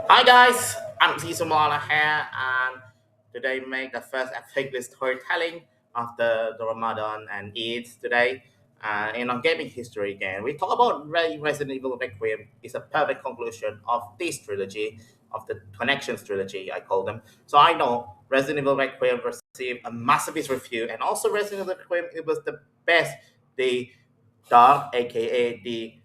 Hi guys, I'm Zizumala here, and today make the first epic storytelling after the Ramadan and Eid today. In our gaming history again, we talk about Resident Evil Requiem is a perfect conclusion of this trilogy, of the Connections trilogy, I call them. So I know Resident Evil Requiem received a masterpiece review, and also Resident Evil Requiem it was the best, the dark, aka the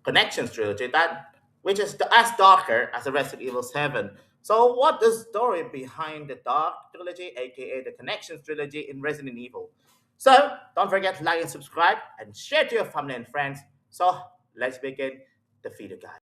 Connections trilogy, that which is as darker as the Resident Evil 7. So, what is the story behind the Dark trilogy, aka the Connections trilogy in Resident Evil? So, don't forget to like and subscribe and share to your family and friends. So, let's begin the video guide.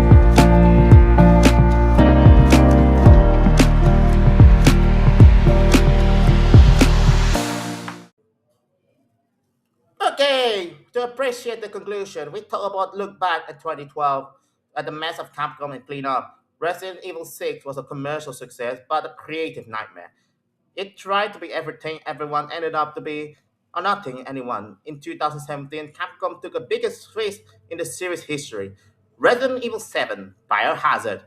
Okay, to appreciate the conclusion, we talk about look back at 2012 at the mess of Capcom and clean up. Resident Evil 6 was a commercial success, but a creative nightmare. It tried to be everything everyone ended up to be, or nothing anyone. In 2017, Capcom took the biggest risk in the series history. Resident Evil 7, Biohazard.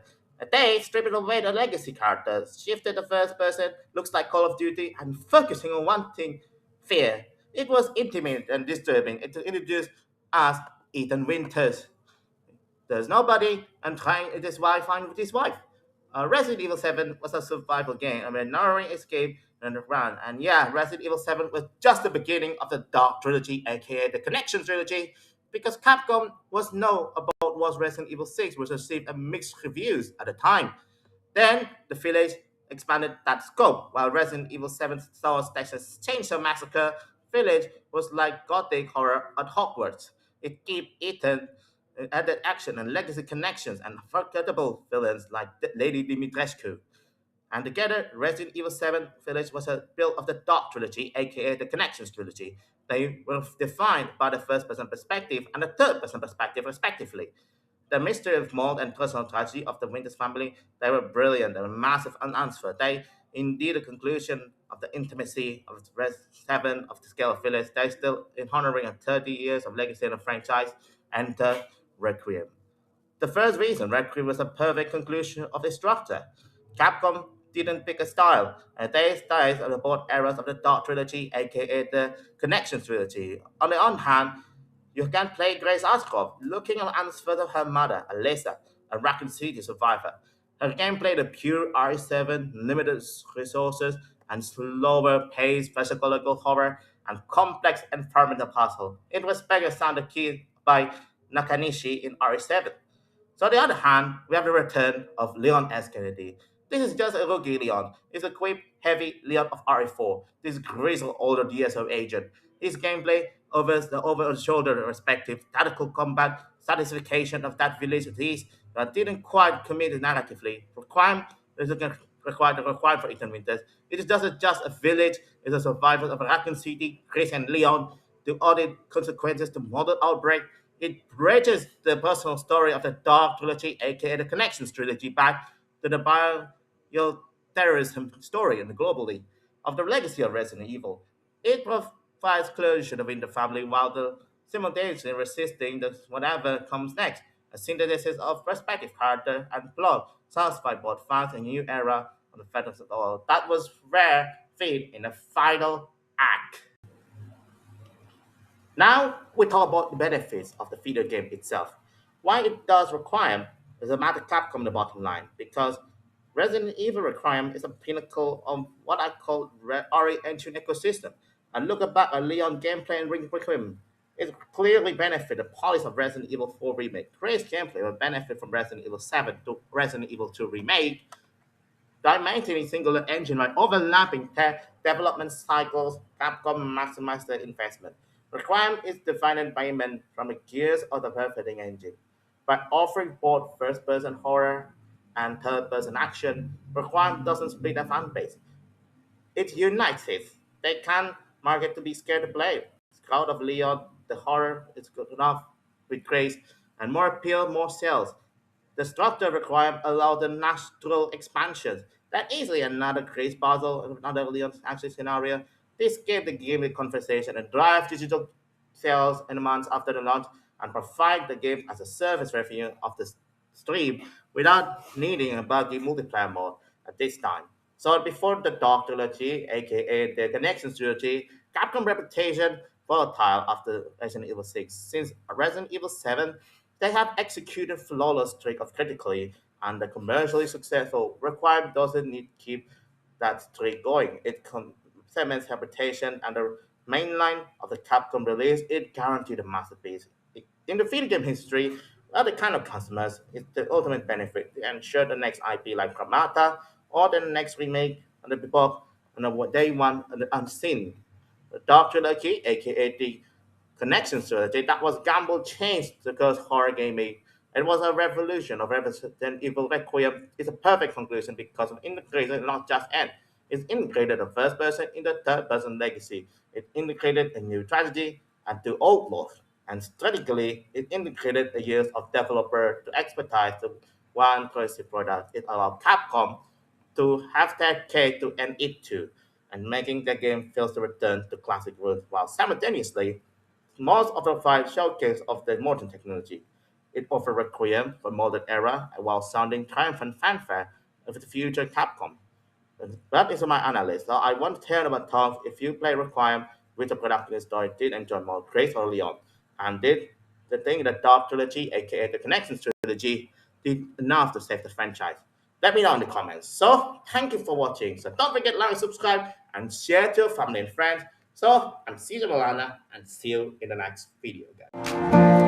They stripped away the legacy characters, shifted the first person, looks like Call of Duty, and focusing on one thing, fear. It was intimate and disturbing. It introduced us Ethan Winters. There's nobody and trying it is wife find with his wife. Resident Evil 7 was a survival game and a narrowing escape and a run. And yeah, Resident Evil 7 was just the beginning of the Dark Trilogy, aka the Connection Trilogy, because Capcom was know about what Resident Evil 6 was received a mixed reviews at the time. Then the village expanded that scope, while Resident Evil 7 Star Texas Chainsaw Massacre Village was like gothic horror at Hogwarts. It kept Ethan added action and legacy connections and unforgettable villains like Lady Dimitrescu. And together, Resident Evil 7 Village was a build of the Dark Trilogy, aka the Connections Trilogy. They were defined by the first person perspective and the third person perspective, respectively. The mystery of mold and personal tragedy of the Winters family, they were brilliant, they were massive and unanswered. They, indeed, the conclusion of the intimacy of the Res 7 of the Scale of Village, they still in honoring a 30 years of legacy in the franchise, enter Requiem. The first reason Requiem was a perfect conclusion of its structure. Capcom didn't pick a style, and they styles are the both eras of the Dark Trilogy, aka the Connection Trilogy. On the one hand, you can play Grace Ashcroft, looking at the answers of her mother, Alyssa, a Raccoon City survivor. Her gameplay, the pure RE7, limited resources, and slower paced psychological horror, and complex environmental puzzle. It was better sounded key by Nakanishi in RE7. So on the other hand, we have the return of Leon S. Kennedy. This is just a rookie Leon. He's a quick, heavy Leon of RE4. This grizzled older DSO agent. His gameplay overs the over-the-shoulder respective tactical combat satisfaction of that village release that didn't quite commit narratively. Requiem is required for Ethan Winters. It is just a village, it's a survival of Raccoon City, Chris and Leon, the audit consequences to model outbreak. It bridges the personal story of the Dark Trilogy, aka the Connections Trilogy, back to the bioterrorism story and globally of the legacy of Resident Evil. It provides closure within the family while the simultaneously resisting the whatever comes next. A synthesis of perspective, character, and plot satisfy both fans and new era of the Phantoms of all. That was rare feat in the final act. Now we talk about the benefits of the video game itself. Why it does Requiem is a matter Capcom the bottom line, because Resident Evil Requiem is a pinnacle of what I call RE engine ecosystem. And look back at Leon gameplay and Requiem. It clearly benefit the polish of Resident Evil 4 Remake. Grace gameplay will benefit from Resident Evil 7 to Resident Evil 2 Remake by maintaining singular engine while overlapping development cycles. Capcom maximize their investment. Requiem is defined by men from the gears of the perfecting engine. By offering both first-person horror and third-person action, Requiem doesn't split the fan base. It unites it. They can market to be scared to play. Scout of Leon, the horror is good enough with grace, and more appeal, more sales. The structure required allow the natural expansions. That easily another Grace puzzle, another Leon action scenario. This gave the game a conversation and drive digital sales in the months after the launch and provide the game as a service revenue of the stream without needing a buggy multiplayer mode at this time. So before the Dark Trilogy, aka the Connections Trilogy, Capcom reputation volatile after Resident Evil 6. Since Resident Evil 7, they have executed flawless streak of critically and the commercially successful. Requiem doesn't need to keep that streak going. It cements reputation and the mainline of the Capcom release. It guaranteed a masterpiece. In the video game history, other kind of customers is the ultimate benefit to ensure the next IP like Pramata or the next remake on the book and what they want and the unseen. The Dark Trilogy, aka the Connection Trilogy, that was gamble changed because horror gaming. It was a revolution of Resident Evil Requiem. It's a perfect conclusion because of integration, not just end. It's integrated the first person in the third person legacy. It integrated a new tragedy and two old laws. And strategically, it integrated the years of developer to expertise to one cohesive product. It allowed Capcom to have that K to end it too, and making the game feels to return to classic roots while simultaneously most of the five showcase of the modern technology. It offers Requiem for modern era while sounding triumphant fanfare of the future Capcom. That is my analysis. Now, I want to tell about Tom if you play Requiem with the production story, did enjoy more Grace early on, and did the thing that Dark Trilogy, aka the Connections Trilogy, did enough to save the franchise. Let me know in the comments. So, thank you for watching. So, don't forget to like, subscribe, and share to your family and friends. So, I'm Caesar Milana, and see you in the next video, guys.